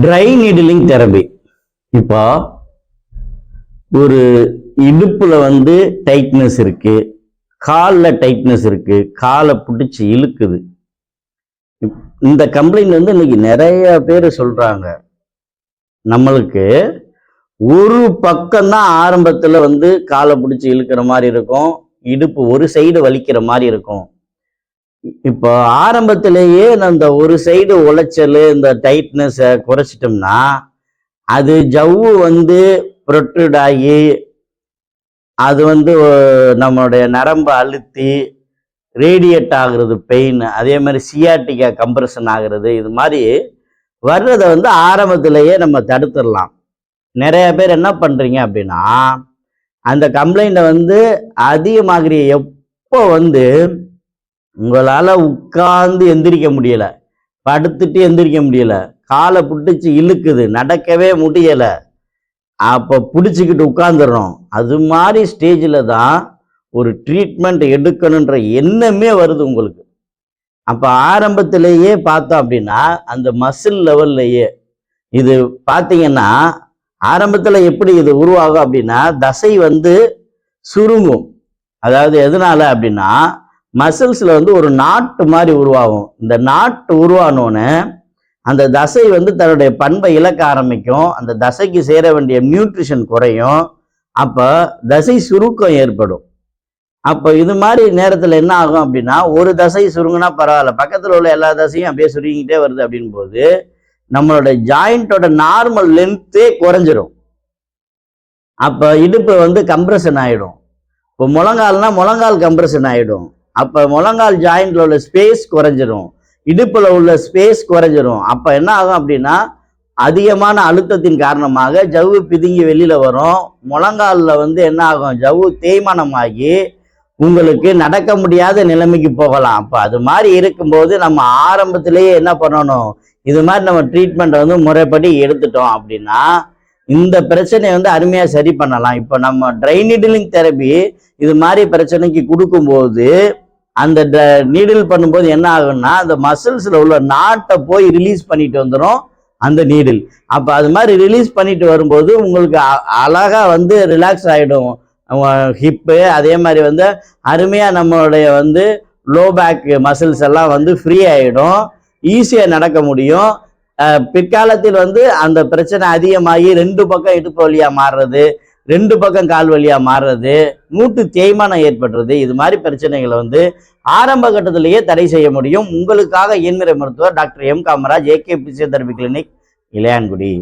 Try needling therapy. இப்போ ஒரு இடுப்புல டைட்னஸ் இருக்கு, காலில் டைட்னஸ் இருக்கு, காலை பிடிச்சி இழுக்குது. இந்த கம்ப்ளைண்ட் இன்னைக்கு நிறைய பேர் சொல்றாங்க. நம்மளுக்கு ஒரு பக்கம் தான் ஆரம்பத்துல காலை பிடிச்சி இழுக்கிற மாதிரி இருக்கும், இடுப்பு ஒரு சைடு வலிக்கிற மாதிரி இருக்கும். இப்போ ஆரம்பத்திலேயே அந்த ஒரு சைடு உளைச்சல், இந்த டைட்னஸை குறைச்சிட்டோம்னா அது ஜவ்வு ப்ரொட்ரூட் ஆகி அது நம்மளுடைய நரம்பு அழுத்தி ரேடியேட் ஆகுறது பெயின், அதே மாதிரி சியாட்டிக்கா கம்ப்ரெஷன் ஆகுறது, இது மாதிரி வர்றதை ஆரம்பத்திலேயே நம்ம தடுத்துடலாம். நிறைய பேர் என்ன பண்றீங்க அப்படின்னா, அந்த கம்ப்ளைண்ட்டை அதிகமாகிற எப்போ உங்களால் உட்கார்ந்து எந்திரிக்க முடியல, படுத்துட்டு எந்திரிக்க முடியல, காலை பிடிச்சி இழுக்குது, நடக்கவே முடியலை, அப்போ பிடிச்சிக்கிட்டு உட்காந்துடுறோம். அது மாதிரி ஸ்டேஜில் தான் ஒரு ட்ரீட்மெண்ட் எடுக்கணுன்ற எண்ணமே வருது உங்களுக்கு. அப்போ ஆரம்பத்திலேயே பார்த்தோம் அப்படின்னா அந்த மசில் லெவல்லையே இது பார்த்தீங்கன்னா, ஆரம்பத்தில் எப்படி இது உருவாகும் அப்படின்னா, தசை சுருங்கும். அதாவது எதனால அப்படின்னா, மசில்ஸில் ஒரு நாட்டு மாதிரி உருவாகும். இந்த நாட்டு உருவானோன்னு அந்த தசை தன்னுடைய பண்பை இழக்க ஆரம்பிக்கும். அந்த தசைக்கு சேர வேண்டிய நியூட்ரிஷன் குறையும். அப்போ தசை சுருக்கம் ஏற்படும். அப்போ இது மாதிரி நேரத்தில் என்ன ஆகும் அப்படின்னா, ஒரு தசை சுருங்கினா பரவாயில்ல, பக்கத்தில் உள்ள எல்லா தசையும் அப்படியே சுருங்கிட்டே வருது அப்படின் போது நம்மளோட ஜாயிண்டோட நார்மல் லென்த்தே குறைஞ்சிரும். அப்போ இடுப்பு கம்ப்ரெஷன் ஆகிடும். இப்போ முழங்கால்னா முழங்கால் கம்ப்ரெஷன் ஆகிடும். அப்போ முழங்கால் ஜாயிண்ட்ல உள்ள ஸ்பேஸ் குறைஞ்சிரும், இடுப்புல உள்ள ஸ்பேஸ் குறைஞ்சிரும். அப்போ என்ன ஆகும் அப்படின்னா, அதிகமான அழுத்தத்தின் காரணமாக ஜவ்வு பிதுங்கி வெளியில வரும். முழங்காலில் என்ன ஆகும், ஜவ்வு தேய்மானமாகி உங்களுக்கு நடக்க முடியாத நிலைமைக்கு போகலாம். அப்போ அது மாதிரி இருக்கும்போது நம்ம ஆரம்பத்திலேயே என்ன பண்ணணும், இது மாதிரி நம்ம ட்ரீட்மெண்ட் முறைப்படி எடுத்துட்டோம் அப்படின்னா இந்த பிரச்சனையை அருமையாக சரி பண்ணலாம். இப்போ நம்ம ட்ரை நீடிலிங் தெரபி இது மாதிரி பிரச்சனைக்கு கொடுக்கும்போது அந்த நீடில் பண்ணும்போது என்ன ஆகும்னா, அந்த மசில்ஸில் உள்ள நாட்டை போய் ரிலீஸ் பண்ணிட்டு வந்துடும் அந்த நீடில். அப்போ அது மாதிரி ரிலீஸ் பண்ணிட்டு வரும்போது உங்களுக்கு அழகாக ரிலாக்ஸ் ஆகிடும் ஹிப்பு. அதே மாதிரி அருமையாக நம்மளுடைய லோ பேக் மசில்ஸ் எல்லாம் ஃப்ரீ ஆகிடும், ஈஸியாக நடக்க முடியும். பிற்காலத்தில் அந்த பிரச்சனை அதிகமாகி 2 பக்கம் இடுப்பு வழியாக மாறுறது, 2 பக்கம் கால் வழியாக மாறுறது, மூட்டு தேய்மானம் ஏற்படுறது, இது மாதிரி பிரச்சனைகளை ஆரம்ப கட்டத்திலேயே தடை செய்ய முடியும். உங்களுக்காக இயன்முறை மருத்துவர் doctor M Kamaraj, AK physiotherapy clinic, Ilayangudi.